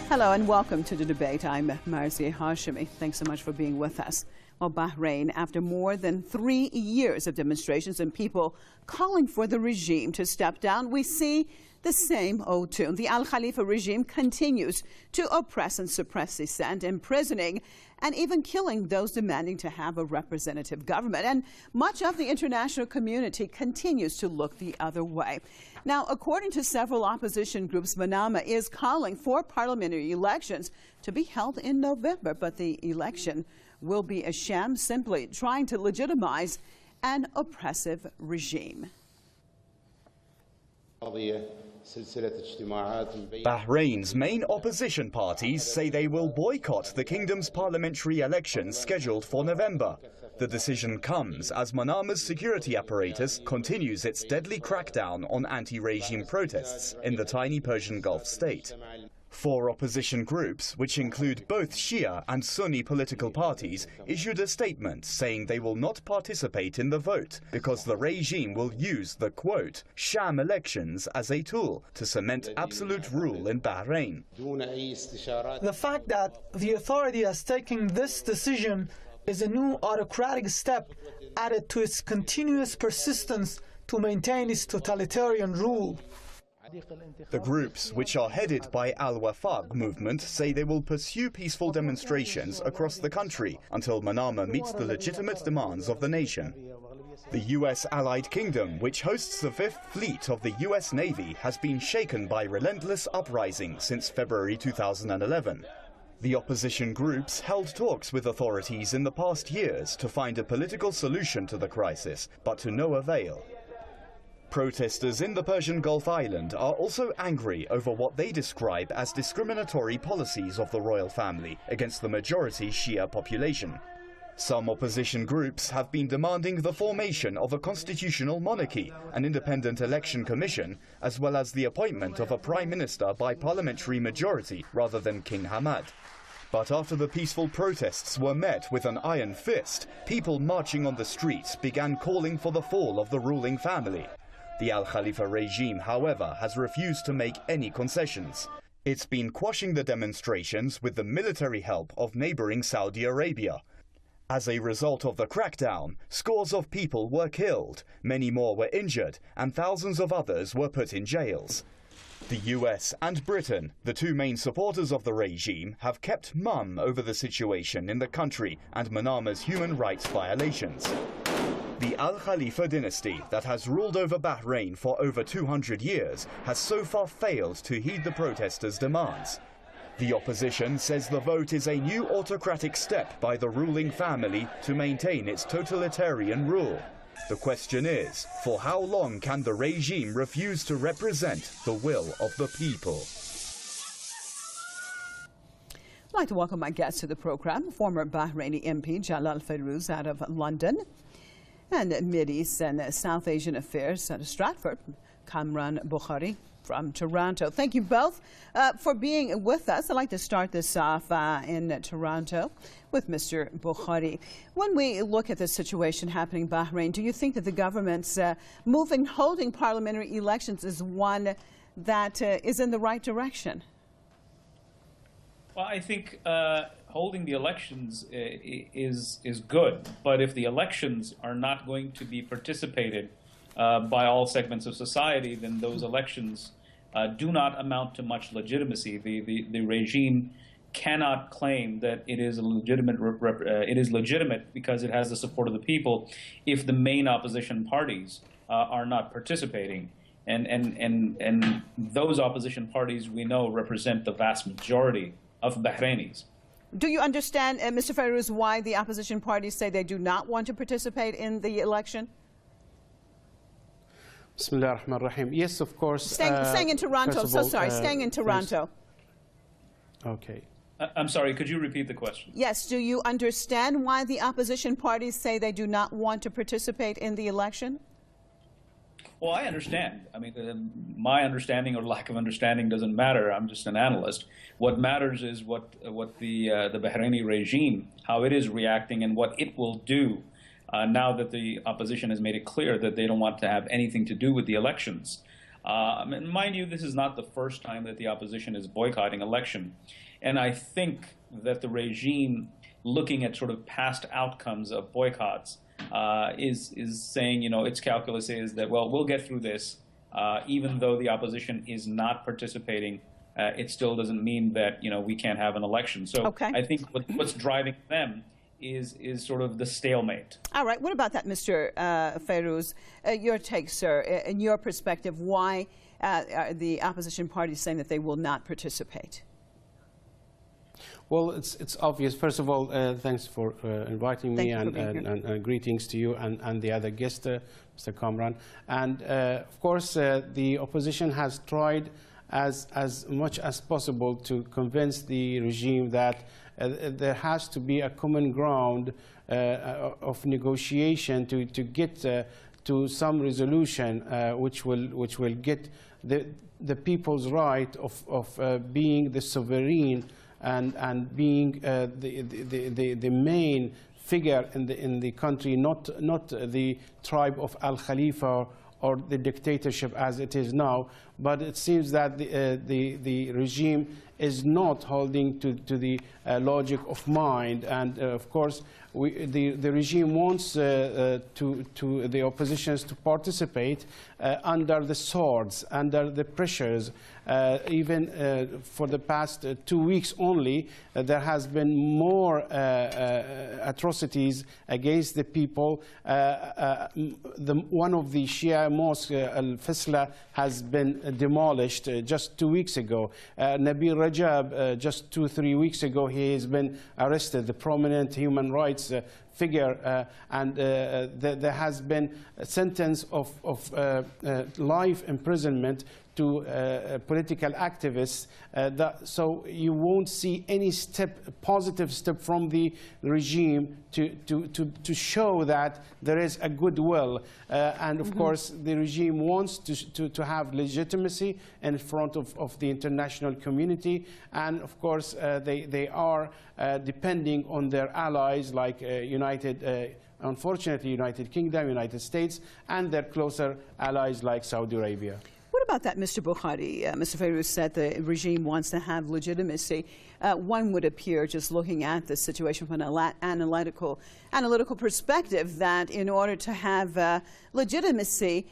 Hello and welcome to the debate. I'm Marzi Hashemi. Thanks so much for being with us. Well, Bahrain, after more than 3 years of demonstrations and people calling for the regime to step down, we see the same old tune. The Al Khalifa regime continues to oppress and suppress dissent, imprisoning and even killing those demanding to have a representative government. And much of the international community continues to look the other way. Now, according to several opposition groups, Manama is calling for parliamentary elections to be held in November, but the election will be a sham, simply trying to legitimize an oppressive regime. Bahrain's main opposition parties say they will boycott the kingdom's parliamentary elections scheduled for November. The decision comes as Manama's security apparatus continues its deadly crackdown on anti-regime protests in the tiny Persian Gulf state. 4 opposition groups, which include both Shia and Sunni political parties, issued a statement saying they will not participate in the vote because the regime will use the, quote, sham elections as a tool to cement absolute rule in Bahrain. The fact that the authority has taken this decision is a new autocratic step added to its continuous persistence to maintain its totalitarian rule. The groups, which are headed by Al-Wafaq movement, say they will pursue peaceful demonstrations across the country until Manama meets the legitimate demands of the nation. The U.S. allied kingdom, which hosts the 5th Fleet of the U.S. Navy, has been shaken by relentless uprisings since February 2011. The opposition groups held talks with authorities in the past years to find a political solution to the crisis, but to no avail. Protesters in the Persian Gulf island are also angry over what they describe as discriminatory policies of the royal family against the majority Shia population. Some opposition groups have been demanding the formation of a constitutional monarchy, an independent election commission, as well as the appointment of a prime minister by parliamentary majority rather than King Hamad. But after the peaceful protests were met with an iron fist, people marching on the streets began calling for the fall of the ruling family. The Al Khalifa regime, however, has refused to make any concessions. It's been quashing the demonstrations with the military help of neighboring Saudi Arabia. As a result of the crackdown, scores of people were killed, many more were injured, and thousands of others were put in jails. The US and Britain, the 2 main supporters of the regime, have kept mum over the situation in the country and Manama's human rights violations. The Al Khalifa dynasty that has ruled over Bahrain for over 200 years has so far failed to heed the protesters' demands. The opposition says the vote is a new autocratic step by the ruling family to maintain its totalitarian rule. The question is, for how long can the regime refuse to represent the will of the people? I'd like to welcome my guest to the program, former Bahraini MP Jalal Fayrouz out of London, and Mideast and South Asian Affairs out of Stratford, Kamran Bukhari from Toronto. Thank you both for being with us. I'd like to start this off in Toronto with Mr. Bukhari. When we look at the situation happening in Bahrain, do you think that the government's holding parliamentary elections is one that is in the right direction? Well, I think holding the elections is good, but if the elections are not going to be participated by all segments of society, then those elections do not amount to much legitimacy. The regime cannot claim that it is legitimate because it has the support of the people if the main opposition parties are not participating. And those opposition parties, we know, represent the vast majority of Bahrainis. Do you understand, Mr. Fayrouz, why the opposition parties say they do not want to participate in the election? Bismillah ar-Rahman ar-Rahim. Yes, of course. Staying in Toronto, I'm so sorry, staying in Toronto. Okay. I'm sorry, could you repeat the question? Yes, do you understand why the opposition parties say they do not want to participate in the election? Well, I understand. I mean, my understanding or lack of understanding doesn't matter. I'm just an analyst. What matters is what the Bahraini regime, how it is reacting and what it will do now that the opposition has made it clear that they don't want to have anything to do with the elections. Mind you, this is not the first time that the opposition is boycotting election. And I think that the regime, looking at sort of past outcomes of boycotts, is saying, you know, its calculus is that, well, we'll get through this. Even though the opposition is not participating, it still doesn't mean that, you know, we can't have an election. So okay. I think what's driving them is sort of the stalemate. All right. What about that, Mr. Fairouz? Your take, sir, in your perspective, why are the opposition parties saying that they will not participate? Well, it's obvious. First of all, thanks for inviting me, and greetings to you and the other guest, Mr. Kamran. And of course, the opposition has tried as much as possible to convince the regime that there has to be a common ground of negotiation to get to some resolution which will get the people's right of being the sovereign and being the main figure in the country, not the tribe of Al Khalifa or the dictatorship as it is now. But it seems that the regime is not holding to the logic of mind, and of course the regime wants to the oppositions to participate under the swords, under the pressures. Even for the past 2 weeks only, there has been more atrocities against the people. One of the Shia mosques, Al-Fisla, has been demolished just 2 weeks ago. Nabil Rajab, just 2-3 weeks ago, he has been arrested, the prominent human rights figure, and there has been a sentence of life imprisonment to political activists. So you won't see any positive step from the regime to show that there is a goodwill. And of course, the regime wants to have legitimacy in front of the international community. And of course, they are depending on their allies like unfortunately, United Kingdom, United States, and their closer allies like Saudi Arabia. What about that, Mr. Bukhari? Mr. Fairouz said the regime wants to have legitimacy. One would appear, just looking at the situation from an analytical perspective, that in order to have legitimacy,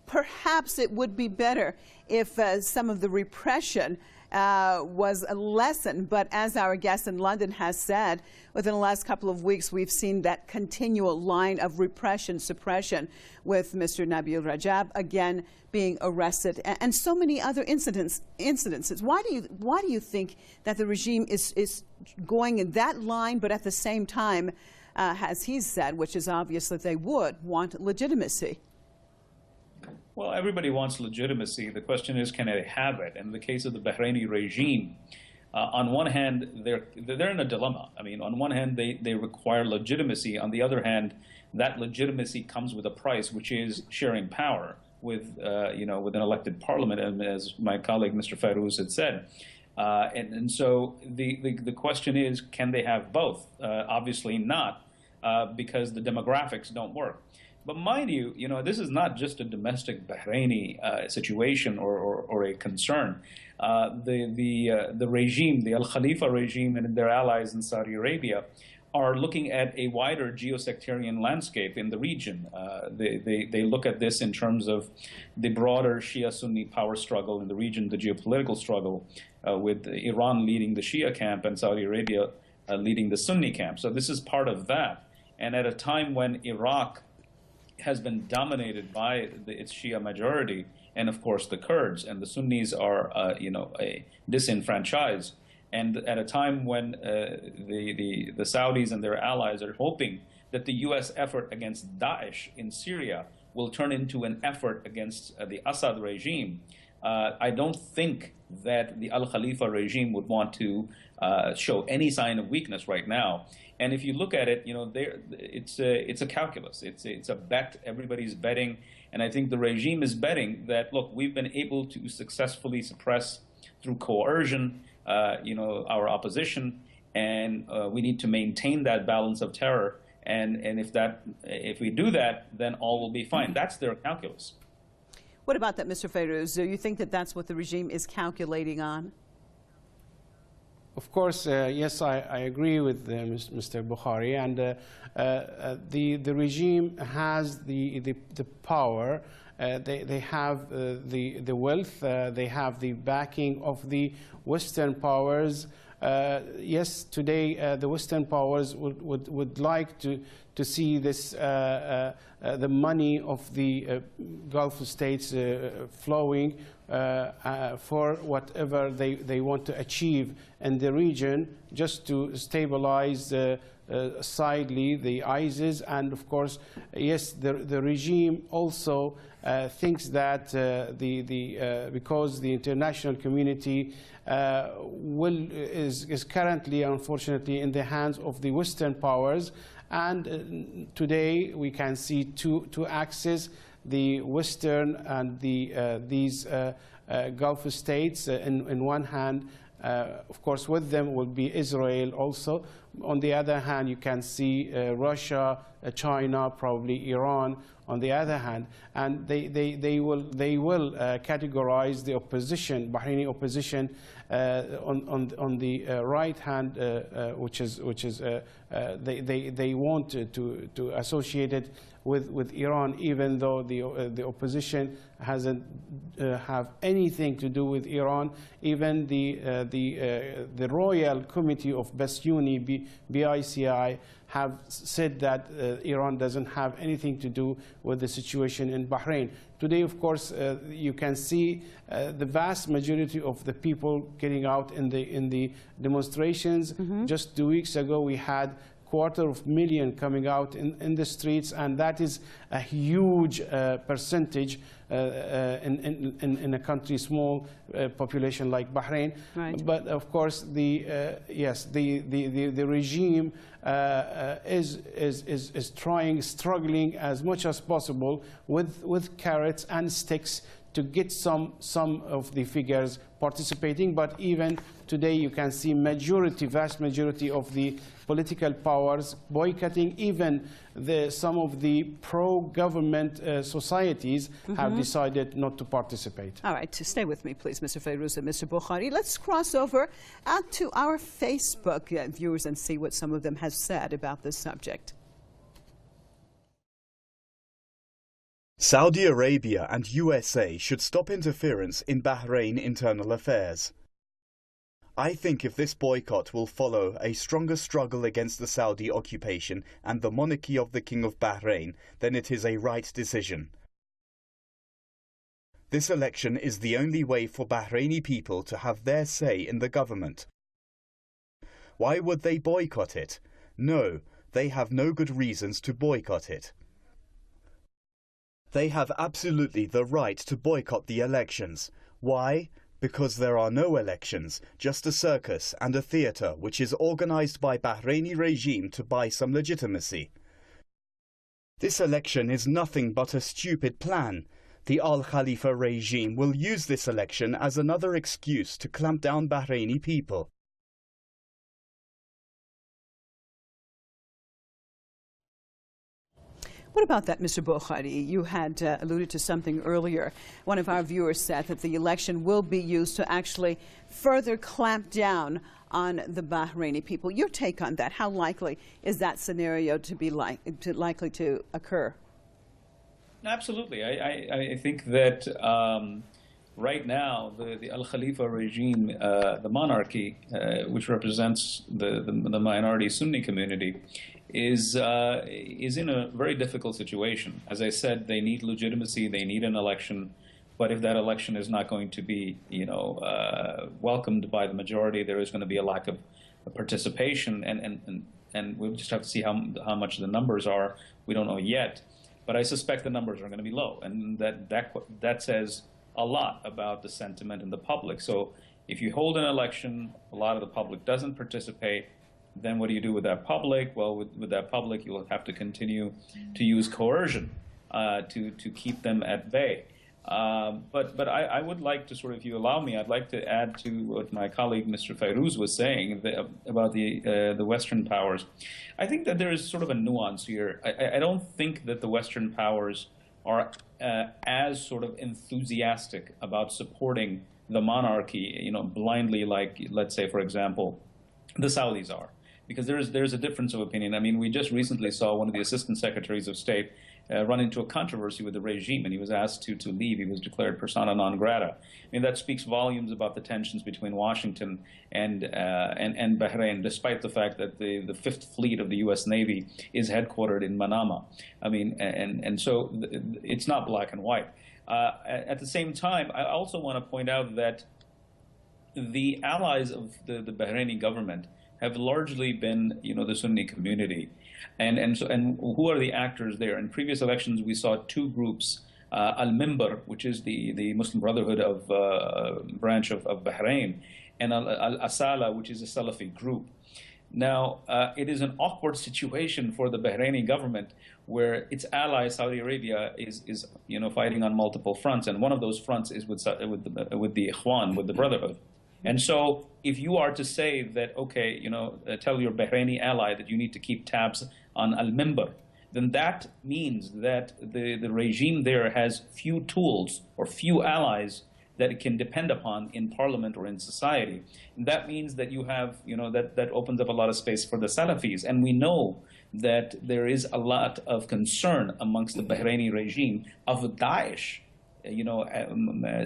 perhaps it would be better if some of the repression was lessened. But as our guest in London has said, within the last couple of weeks, we've seen that continual line of repression, suppression, with Mr. Nabil Rajab again being arrested, and so many other incidences. Why do you think that the regime is going in that line, but at the same time, as he's said, which is obvious that they would want legitimacy? Well, everybody wants legitimacy. The question is, can they have it? In the case of the Bahraini regime, on one hand, they're in a dilemma. I mean, on one hand, they require legitimacy. On the other hand, that legitimacy comes with a price, which is sharing power with with an elected parliament, and as my colleague Mr. Fairouz had said. And so the question is, can they have both? Obviously not, because the demographics don't work. But mind you, this is not just a domestic Bahraini situation or a concern. The regime, the Al Khalifa regime and their allies in Saudi Arabia, are looking at a wider geosectarian landscape in the region. They look at this in terms of the broader Shia-Sunni power struggle in the region, the geopolitical struggle, with Iran leading the Shia camp and Saudi Arabia leading the Sunni camp. So this is part of that. And at a time when Iraq has been dominated by its Shia majority, and of course the Kurds, and the Sunnis are, disenfranchised. And at a time when the Saudis and their allies are hoping that the U.S. effort against Daesh in Syria will turn into an effort against the Assad regime, I don't think that the Al Khalifa regime would want to show any sign of weakness right now. And if you look at it, it's a calculus. It's a bet. Everybody's betting, and I think the regime is betting that, look, we've been able to successfully suppress through coercion our opposition, and we need to maintain that balance of terror. And if we do that, then all will be fine. That's their calculus. What about that, Mr. Fayrouz? Do you think that that's what the regime is calculating on? Of course, yes, I agree with Mr. Bukhari, and the regime has the power. They have the wealth. They have the backing of the Western powers. Yes, today the Western powers would like to see this the money of the Gulf states flowing for whatever they want to achieve in the region, just to stabilize sidely the ISIS. And of course, yes, the regime also thinks that because the international community is currently, unfortunately, in the hands of the Western powers. And today we can see two axes: the Western and these Gulf states. In one hand, of course, with them will be Israel also. On the other hand, you can see Russia, China, probably Iran. On the other hand, and they will categorize the opposition, Bahraini opposition, on the right hand, which is they want to associate it with Iran, even though the opposition hasn't have anything to do with Iran. Even the Royal Committee of Basuni, BICI, have said that Iran doesn't have anything to do with the situation in Bahrain. Today, of course, you can see the vast majority of the people getting out in the demonstrations. Just 2 weeks ago, we had 250,000 coming out in the streets, and that is a huge percentage in a country small population like Bahrain. Right. But of course, yes, the regime is struggling as much as possible with carrots and sticks to get some of the figures participating. But even today, you can see vast majority of the political powers boycotting. Even some of the pro-government societies have decided not to participate. All right, stay with me, please, Mr. Fayrouz and Mr. Bukhari. Let's cross over to our Facebook viewers and see what some of them have said about this subject. Saudi Arabia and USA should stop interference in Bahrain internal affairs. I think if this boycott will follow a stronger struggle against the Saudi occupation and the monarchy of the King of Bahrain, then it is a right decision. This election is the only way for Bahraini people to have their say in the government. Why would they boycott it? No, they have no good reasons to boycott it. They have absolutely the right to boycott the elections. Why? Because there are no elections, just a circus and a theatre which is organized by Bahraini regime to buy some legitimacy. This election is nothing but a stupid plan. The Al Khalifa regime will use this election as another excuse to clamp down Bahraini people. What about that, Mr. Bukhari? You had alluded to something earlier. One of our viewers said that the election will be used to actually further clamp down on the Bahraini people. Your take on that? How likely is that scenario to be likely to occur? Absolutely. I think that right now the Al Khalifa regime, the monarchy, which represents the minority Sunni community, is in a very difficult situation. As I said, they need legitimacy, they need an election, but if that election is not going to be, welcomed by the majority, there is going to be a lack of participation, and we'll just have to see how much the numbers are. We don't know yet, but I suspect the numbers are going to be low, and that says a lot about the sentiment in the public. So if you hold an election, a lot of the public doesn't participate, then what do you do with that public? Well, with that public, you'll have to continue to use coercion to keep them at bay. But I would like to if you allow me, I'd like to add to what my colleague Mr. Fayrouz was saying about the Western powers. I think that there is sort of a nuance here. I don't think that the Western powers are as sort of enthusiastic about supporting the monarchy, blindly, like, let's say, for example, the Saudis are. Because there's a difference of opinion. I mean, we just recently saw one of the assistant secretaries of state run into a controversy with the regime, and he was asked to leave. He was declared persona non grata. I mean, that speaks volumes about the tensions between Washington and Bahrain, despite the fact that the Fifth Fleet of the U.S. Navy is headquartered in Manama. I mean, and so it's not black and white. At the same time, I also want to point out that the allies of the Bahraini government have largely been, the Sunni community, and who are the actors there? In previous elections, we saw two groups: Al-Mimbar, which is the Muslim Brotherhood of branch of Bahrain, and Al-Asala, which is a Salafi group. Now, it is an awkward situation for the Bahraini government, where its ally Saudi Arabia is fighting on multiple fronts, and one of those fronts is with the Ikhwan, with the Brotherhood. And so, if you are to say that, okay, tell your Bahraini ally that you need to keep tabs on Al-Mimbar, then that means that the regime there has few tools or few allies that it can depend upon in parliament or in society. And that means that you have, that opens up a lot of space for the Salafis. And we know that there is a lot of concern amongst the Bahraini regime of Daesh,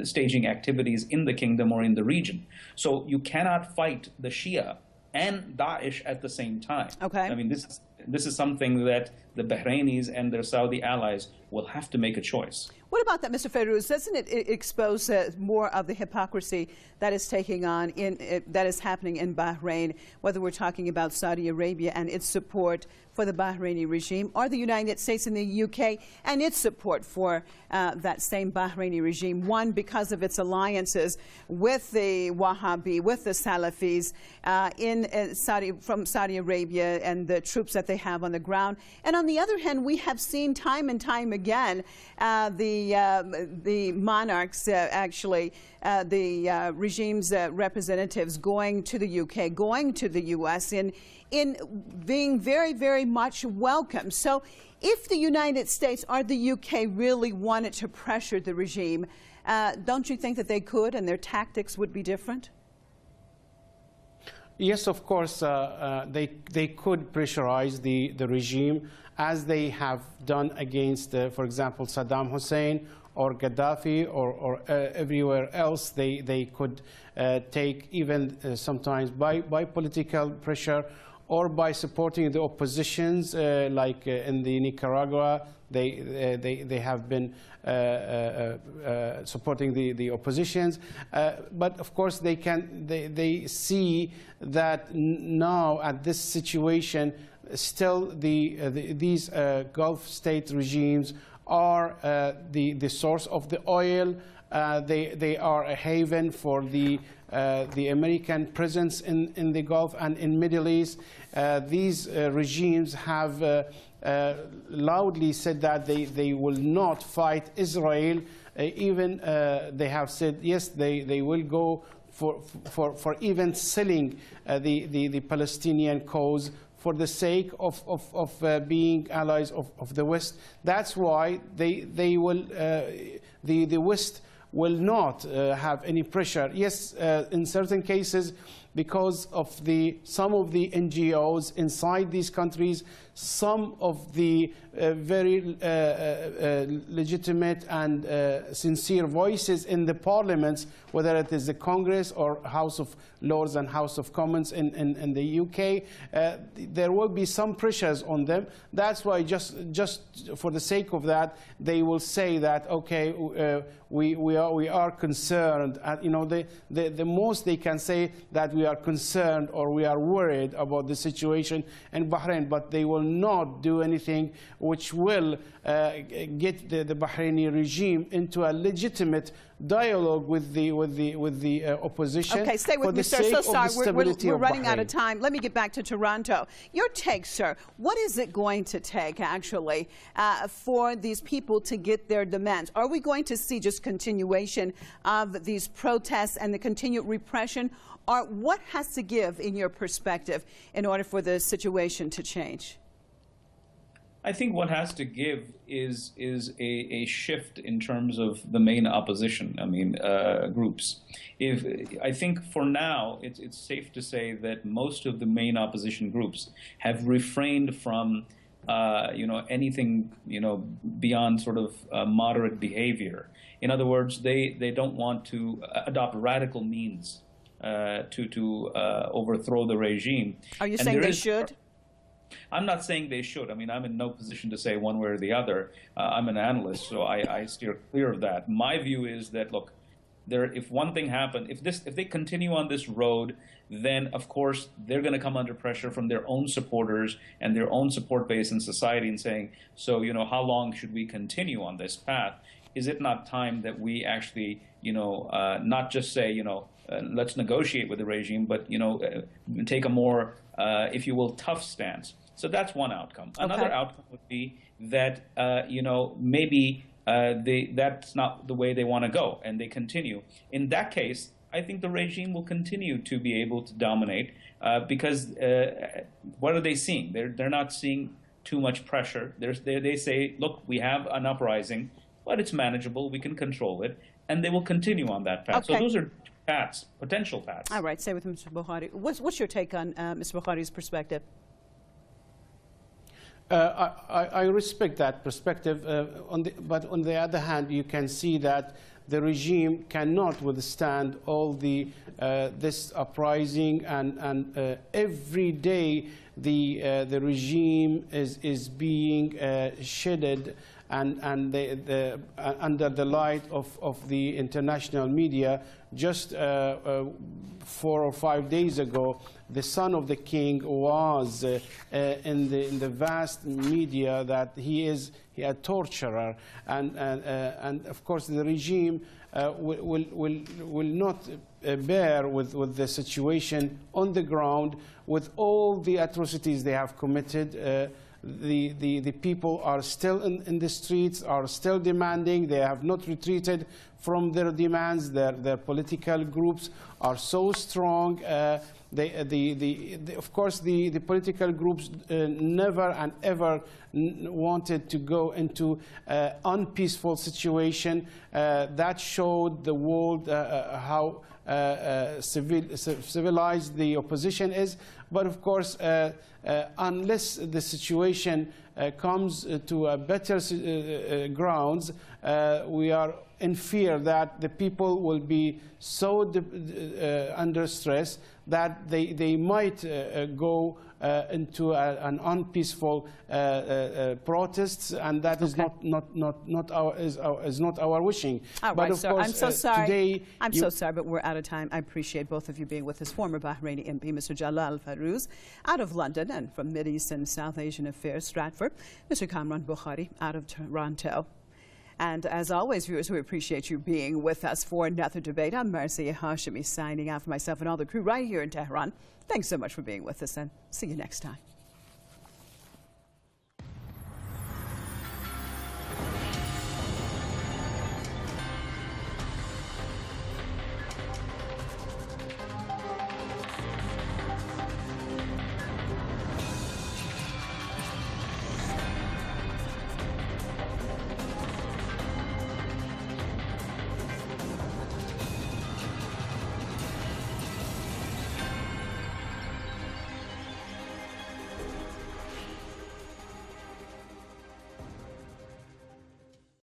staging activities in the kingdom or in the region. So you cannot fight the Shia and Daesh at the same time. Okay. I mean, this is something that the Bahrainis and their Saudi allies will have to make a choice. What about that, Mr. Fayrouz? Doesn't it expose more of the hypocrisy that is that is happening in Bahrain, whether we're talking about Saudi Arabia and its support for the Bahraini regime, or the United States and the UK and its support for that same Bahraini regime? One, because of its alliances with the Wahhabi, with the Salafis from Saudi Arabia and the troops that they have on the ground. And on the other hand, we have seen time and time again the monarchs, the regime's representatives going to the UK, going to the US in being very, very much welcome. So if the United States or the UK really wanted to pressure the regime, don't you think that they could and their tactics would be different? Yes, of course, they could pressurize the regime, as they have done against, for example, Saddam Hussein or Gaddafi or everywhere else. They could take even sometimes by political pressure or by supporting the oppositions, like in the Nicaragua. They have been supporting the oppositions, but of course they see that now at this situation still these Gulf state regimes are the source of the oil. They are a haven for the American presence in the Gulf and in Middle East. These regimes have loudly said that they will not fight Israel. Even they have said, yes, they will go for even selling the Palestinian cause for the sake of being allies of the West. That's why they will, the West will not have any pressure. Yes, in certain cases, because of some of the NGOs inside these countries, some of the very legitimate and sincere voices in the parliaments, whether it is the Congress or House of Lords and House of Commons in the UK, there will be some pressures on them. That's why just for the sake of that, they will say that, okay, we are concerned. The most they can say that we are concerned or we are worried about the situation in Bahrain, but they will not do anything which will get the Bahraini regime into a legitimate dialogue with the opposition. Okay, stay with me, sir. So sorry, we're running out of time. Let me get back to Toronto. Your take, sir. What is it going to take, actually, for these people to get their demands? Are we going to see just continuation of these protests and the continued repression? Or what has to give, in your perspective, in order for the situation to change? I think what has to give is a shift in terms of the main opposition. I mean, groups. I think for now it's safe to say that most of the main opposition groups have refrained from anything beyond sort of moderate behavior. In other words, they don't want to adopt radical means to overthrow the regime. Are you saying they should? I'm not saying they should. I mean, I'm in no position to say one way or the other. I'm an analyst, so I steer clear of that. My view is that, look, if one thing happened, if they continue on this road, then of course they're going to come under pressure from their own supporters and their own support base in society, and saying, so how long should we continue on this path? Is it not time that we actually, not just say, let's negotiate with the regime, but take a more, if you will, tough stance? So that's one outcome. Okay. Another outcome would be that maybe that's not the way they want to go, and they continue. In that case, I think the regime will continue to be able to dominate because what are they seeing? They're not seeing too much pressure. They say, look, we have an uprising, but it's manageable. We can control it, and they will continue on that path. Okay. So those are paths, potential paths. All right, stay with Mr. Bukhari. What's your take on Mr. Bukhari's perspective? I respect that perspective, but on the other hand, you can see that the regime cannot withstand all this uprising, and every day the regime is being shedded, and under the light of the international media. Just 4 or 5 days ago, the son of the king was in the vast media that he is a torturer, and of course the regime will not bear with the situation on the ground, with all the atrocities they have committed. The people are still in the streets, are still demanding. They have not retreated from their demands. Their political groups are so strong. Of course, the political groups never and ever wanted to go into unpeaceful situation. That showed the world how civilized the opposition is. But of course, unless the situation comes to a better grounds, we are in fear that the people will be so under stress that they might go into an unpeaceful protests, and that is not our wishing. All right, sir. I'm so sorry. So sorry, but we're out of time. I appreciate both of you being with us. Former Bahraini MP, Mr. Jalal Farouz, out of London, and from Mideast and South Asian Affairs, Stratford, Mr. Kamran Bukhari, out of Toronto. And as always, viewers, we appreciate you being with us for another debate. I'm Marcia Hashemi, signing out for myself and all the crew right here in Tehran. Thanks so much for being with us, and see you next time.